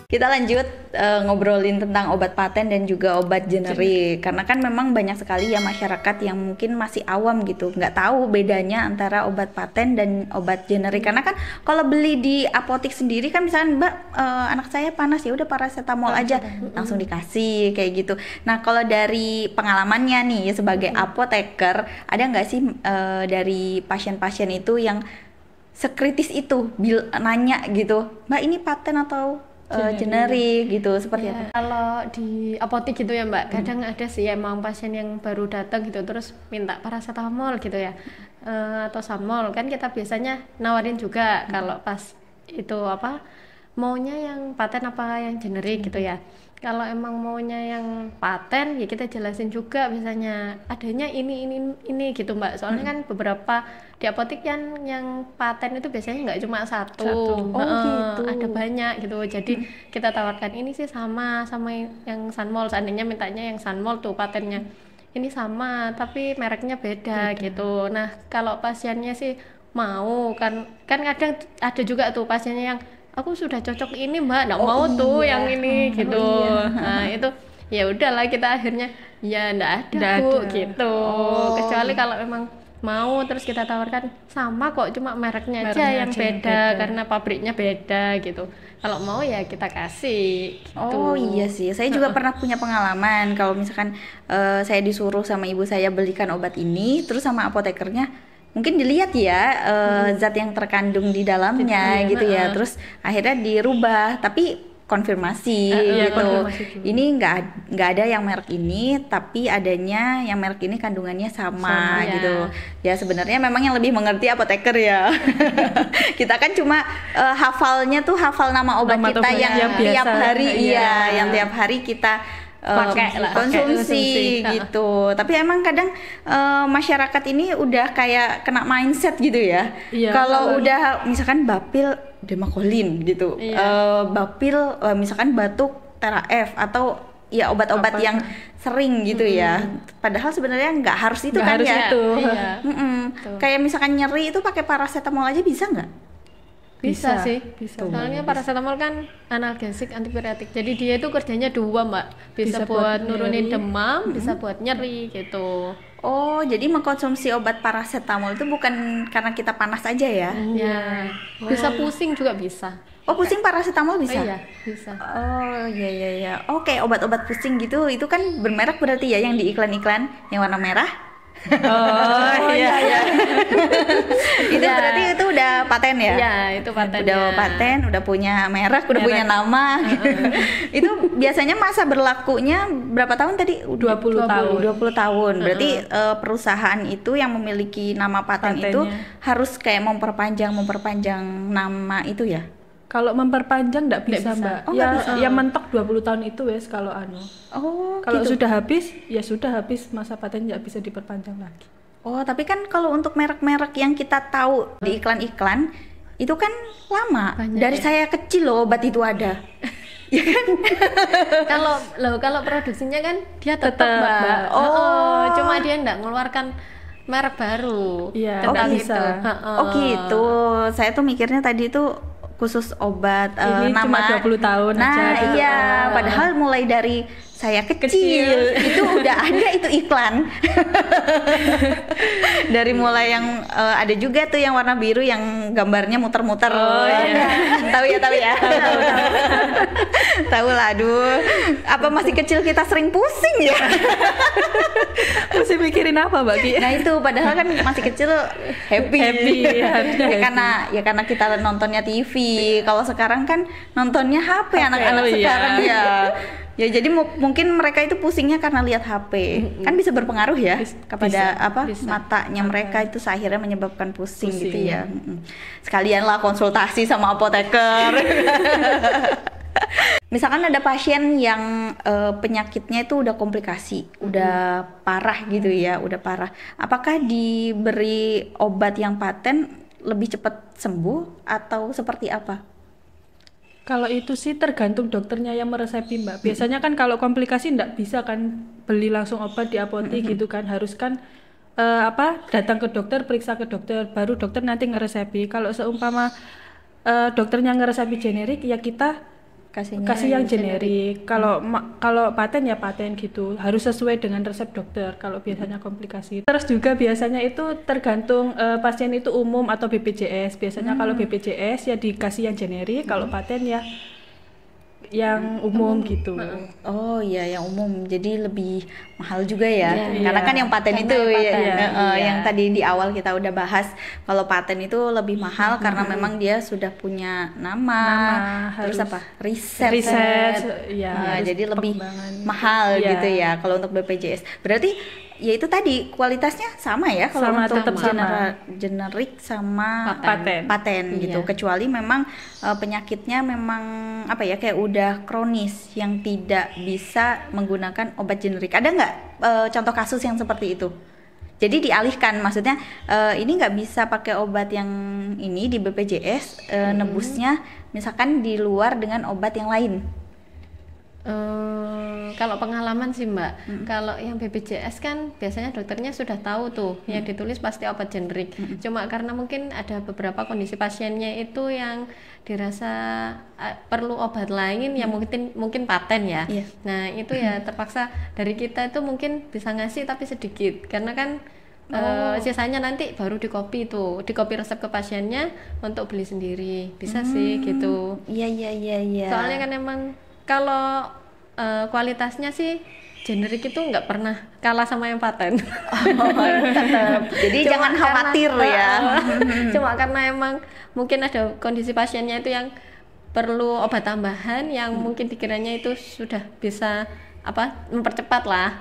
Kita lanjut ngobrolin tentang obat paten dan juga obat generik. Karena kan memang banyak sekali ya masyarakat yang mungkin masih awam gitu, nggak tahu bedanya antara obat paten dan obat generik. Karena kan kalau beli di apotek sendiri kan misalkan Mbak, anak saya panas, ya udah paracetamol aja, langsung dikasih kayak gitu. Nah kalau dari pengalamannya nih sebagai apoteker, ada nggak sih dari pasien-pasien itu yang sekritis itu nanya gitu, Mbak ini paten atau generik gitu, seperti apa? Kalau di apotek gitu ya Mbak, kadang ada sih emang pasien yang baru datang gitu terus minta paracetamol gitu ya, atau Samol. Kan kita biasanya nawarin juga kalau pas itu apa, maunya yang paten apa yang generik gitu ya. Kalau emang maunya yang paten ya kita jelasin juga biasanya adanya ini gitu Mbak. Soalnya kan beberapa di apotek yang paten itu biasanya nggak cuma satu. Oh gitu. Ada banyak gitu. Jadi kita tawarkan ini sih sama yang Sanmol. Seandainya mintanya yang Sanmol tuh patennya ini sama tapi mereknya beda gitu. Nah kalau pasiennya sih mau kan kadang ada juga tuh pasiennya yang aku sudah cocok ini Mbak, nggak mau tuh yang ini gitu. Nah itu ya udahlah kita akhirnya ya nggak ada Bu gitu. Kecuali kalau memang mau terus kita tawarkan sama kok, cuma mereknya aja yang beda karena pabriknya beda gitu. Kalau mau ya kita kasih gitu. Oh iya sih, saya juga pernah punya pengalaman kalau misalkan saya disuruh sama ibu saya belikan obat ini, terus sama apotekernya mungkin dilihat ya zat yang terkandung di dalamnya gitu ya, terus akhirnya dirubah, tapi konfirmasi gitu. Ini nggak ada yang merek ini, tapi adanya yang merek ini kandungannya sama gitu. Ya sebenarnya memang yang lebih mengerti apoteker ya. Kita kan cuma hafalnya tuh hafal nama obat kita yang tiap hari, yang tiap hari kita konsumsi gitu. Tapi emang kadang masyarakat ini udah kayak kena mindset gitu ya. Kalau udah misalkan bapil Demakolin gitu, bapil misalkan batuk Tera-F atau ya obat-obat yang sering gitu ya. Padahal sebenarnya nggak harus itu kan ya. Kayak misalkan nyeri itu pakai paracetamol aja bisa nggak? Bisa sih. Soalnya paracetamol kan analgesik, antipiretik. Jadi dia itu kerjanya dua Mbak. Bisa buat nurunin demam, bisa buat nyeri gitu. Oh, jadi mengkonsumsi obat paracetamol itu bukan karena kita panas aja ya? Bisa pusing juga bisa. Oh, pusing paracetamol bisa? Iya, bisa. Oh, iya. Oke, obat-obat pusing gitu, itu kan bermerek berarti ya yang di iklan-iklan yang warna merah? Iya. Itu berarti itu udah paten ya? Iya, itu paten. Udah paten, udah punya merek, udah punya nama. Itu biasanya masa berlakunya berapa tahun tadi? 20 tahun. 20 tahun. Berarti perusahaan itu yang memiliki nama paten itu harus kayak memperpanjang nama itu ya? Kalau memperpanjang enggak bisa, Mbak. Oh, bisa. Ya mentok 20 tahun itu wes kalau kalau gitu. sudah habis, ya sudah habis masa paten, enggak bisa diperpanjang lagi. Oh, tapi kan kalau untuk merek-merek yang kita tahu di iklan-iklan itu kan lama. Banyak, dari saya kecil loh obat itu ada. Ya kan? Kalau produksinya kan dia tetap Mbak. Cuma dia enggak mengeluarkan merek baru. Iya, bisa. Oh gitu. Saya tuh mikirnya tadi itu khusus obat ini nama cuma 20 tahun aja. Nah, iya, padahal mulai dari saya kecil itu udah ada itu iklan. Dari mulai yang ada juga tuh yang warna biru yang gambarnya muter-muter. Tahu ya. Tahu lah, aduh. Apa masih kecil kita sering pusing ya? Masih mikirin apa, Mbak Ki? Nah itu padahal kan masih kecil happy. Ya karena kita nontonnya TV. Kalau sekarang kan nontonnya HP anak-anak sekarang ya. Ya jadi mungkin mereka itu pusingnya karena lihat HP. Kan bisa berpengaruh ya kepada matanya mereka itu akhirnya menyebabkan pusing gitu ya. Sekalianlah konsultasi sama apoteker. Misalkan ada pasien yang penyakitnya itu udah komplikasi, udah parah gitu ya, udah parah. Apakah diberi obat yang paten lebih cepat sembuh atau seperti apa? Kalau itu sih tergantung dokternya yang meresepi, Mbak. Biasanya kan kalau komplikasi enggak bisa kan beli langsung obat di apotek gitu kan. Harus kan datang ke dokter, periksa ke dokter, baru dokter nanti ngeresepi. Kalau seumpama dokternya ngeresepi generik ya kita kasih yang generik. Kalau kalau paten ya paten gitu, harus sesuai dengan resep dokter kalau biasanya komplikasi. Terus juga biasanya itu tergantung pasien itu umum atau BPJS. Biasanya kalau BPJS ya dikasih yang generik, kalau paten ya yang umum gitu. Oh iya, yang umum. Jadi lebih mahal juga ya. Iya. Karena kan yang paten Karena itu yang ya, paten, yang tadi di awal kita udah bahas, kalau paten itu lebih mahal karena memang dia sudah punya nama, terus harus apa? Riset. ya, Ya, harus jadi lebih pengembangan. mahal Iya. gitu ya kalau untuk BPJS. Berarti ya itu tadi kualitasnya sama ya kalau Sama, untuk tetap sama. generik sama Paten. gitu. Iya. Kecuali memang penyakitnya memang apa ya, kayak udah kronis yang tidak bisa menggunakan obat generik. Ada nggak contoh kasus yang seperti itu? Jadi dialihkan, maksudnya ini nggak bisa pakai obat yang ini di BPJS, nebusnya misalkan di luar dengan obat yang lain. Kalau pengalaman sih Mbak, kalau yang BPJS kan biasanya dokternya sudah tahu tuh, yang ditulis pasti obat generik. Cuma karena mungkin ada beberapa kondisi pasiennya itu yang dirasa perlu obat lain yang mungkin paten ya. Iya. Nah itu ya terpaksa dari kita itu mungkin bisa ngasih tapi sedikit, karena kan sisanya nanti baru di copy resep ke pasiennya untuk beli sendiri. Bisa sih gitu. Iya. Soalnya kan emang kalau kualitasnya sih generik itu nggak pernah kalah sama yang paten. Tetap. Jadi Cuma jangan khawatir ya. Cuma karena emang mungkin ada kondisi pasiennya itu yang perlu obat tambahan yang mungkin dikiranya itu sudah bisa mempercepat lah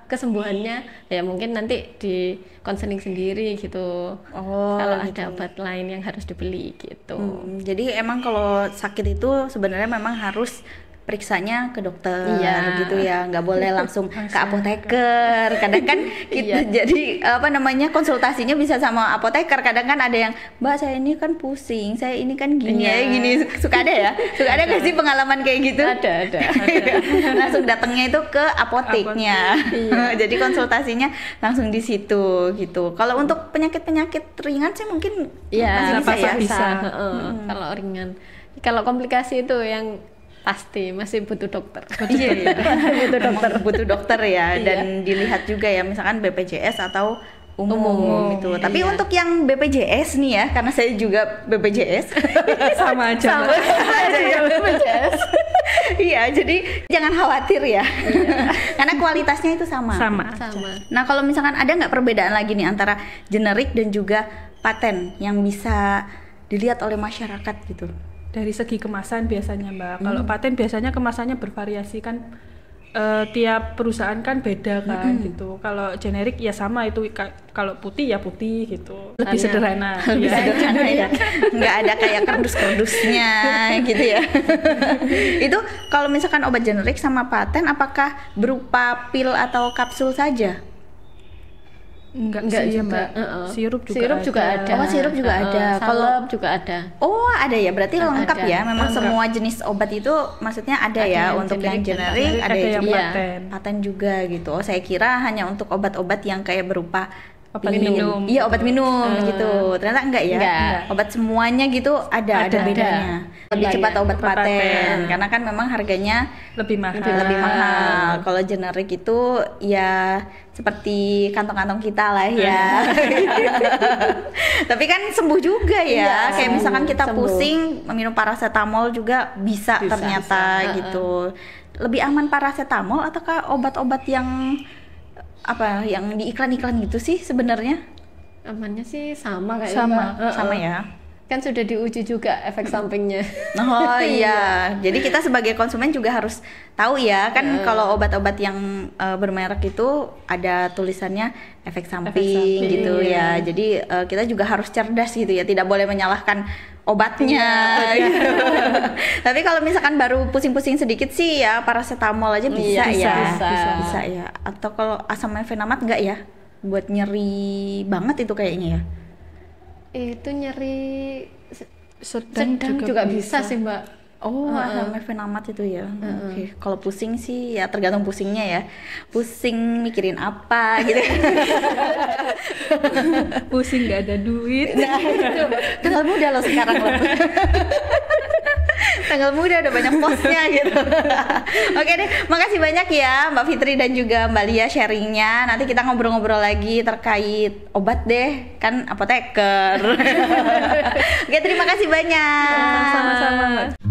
kesembuhannya, ya mungkin nanti di konseling sendiri gitu. Kalau ada obat lain yang harus dibeli gitu. Jadi emang kalau sakit itu sebenarnya memang harus periksanya ke dokter gitu ya, nggak boleh langsung ke apoteker. Kadang kan kita jadi konsultasinya bisa sama apoteker. Kadang kan ada yang, Mbak saya ini kan pusing, saya ini kan gini suka ada nggak sih pengalaman kayak gitu? Ada. Langsung datangnya itu ke apoteknya. Jadi konsultasinya langsung di situ gitu. Kalau untuk penyakit ringan sih mungkin masih bisa ya. Kalau ringan, kalau komplikasi itu yang pasti masih butuh dokter. Butuh dokter ya, dan dilihat juga ya, misalkan BPJS atau umum gitu. Tapi untuk yang BPJS nih ya, karena saya juga BPJS sama aja ya BPJS. Iya, jadi jangan khawatir ya. Karena kualitasnya itu sama. Nah, kalau misalkan ada nggak perbedaan lagi nih antara generik dan juga paten yang bisa dilihat oleh masyarakat gitu? Dari segi kemasan biasanya Mbak. Kalau paten biasanya kemasannya bervariasi kan, tiap perusahaan kan beda kan gitu. Kalau generik ya sama itu, kalau putih ya putih gitu. Lebih sederhana. Ya. Nggak ada kayak kardus-kardusnya gitu ya. Itu kalau misalkan obat generik sama paten, apakah berupa pil atau kapsul saja? Enggak sih juga. Mbak. Sirup juga ada. Oh, sirup juga ada. Kalau juga ada. Oh, ada ya. Berarti lengkap ada. ya. Memang semua jenis obat itu maksudnya ada ya, untuk yang generik, ada yang paten juga gitu. Oh, saya kira hanya untuk obat-obat yang kayak berupa obat minum. Iya, obat minum gitu. Ternyata enggak ya. Enggak. Obat semuanya gitu ada bedanya. Lebih cepat obat paten karena kan memang harganya lebih mahal. Lebih mahal. Kalau generik itu ya seperti kantong-kantong kita lah ya. Tapi kan sembuh juga ya. Kayak misalkan kita pusing, minum paracetamol juga bisa ternyata gitu. Lebih aman paracetamol ataukah obat-obat yang yang di iklan-iklan gitu sih sebenarnya? Amannya sih sama kayaknya. Sama ya. Kan sudah diuji juga efek sampingnya. Oh iya. Jadi kita sebagai konsumen juga harus tahu ya, kan kalau obat-obat yang bermerek itu ada tulisannya efek samping gitu ya. Jadi kita juga harus cerdas gitu ya, tidak boleh menyalahkan obatnya. Gitu. Tapi kalau misalkan baru pusing-pusing sedikit sih ya paracetamol aja bisa ya. Atau kalau asam mefenamat enggak ya? Buat nyeri banget itu kayaknya ya. Itu nyeri sedang juga bisa sih Mbak. Oh, asam mefenamat itu ya. Oke. Kalau pusing sih ya tergantung pusingnya ya. Pusing mikirin apa gitu. Pusing nggak ada duit. Nah, itu tinggal muda loh sekarang loh. Tanggal muda udah banyak posnya gitu. Oke deh, makasih banyak ya Mbak Fitri dan juga Mbak Lia sharingnya. Nanti kita ngobrol-ngobrol lagi terkait obat deh, kan apoteker. Oke, terima kasih banyak. Sama-sama Mbak.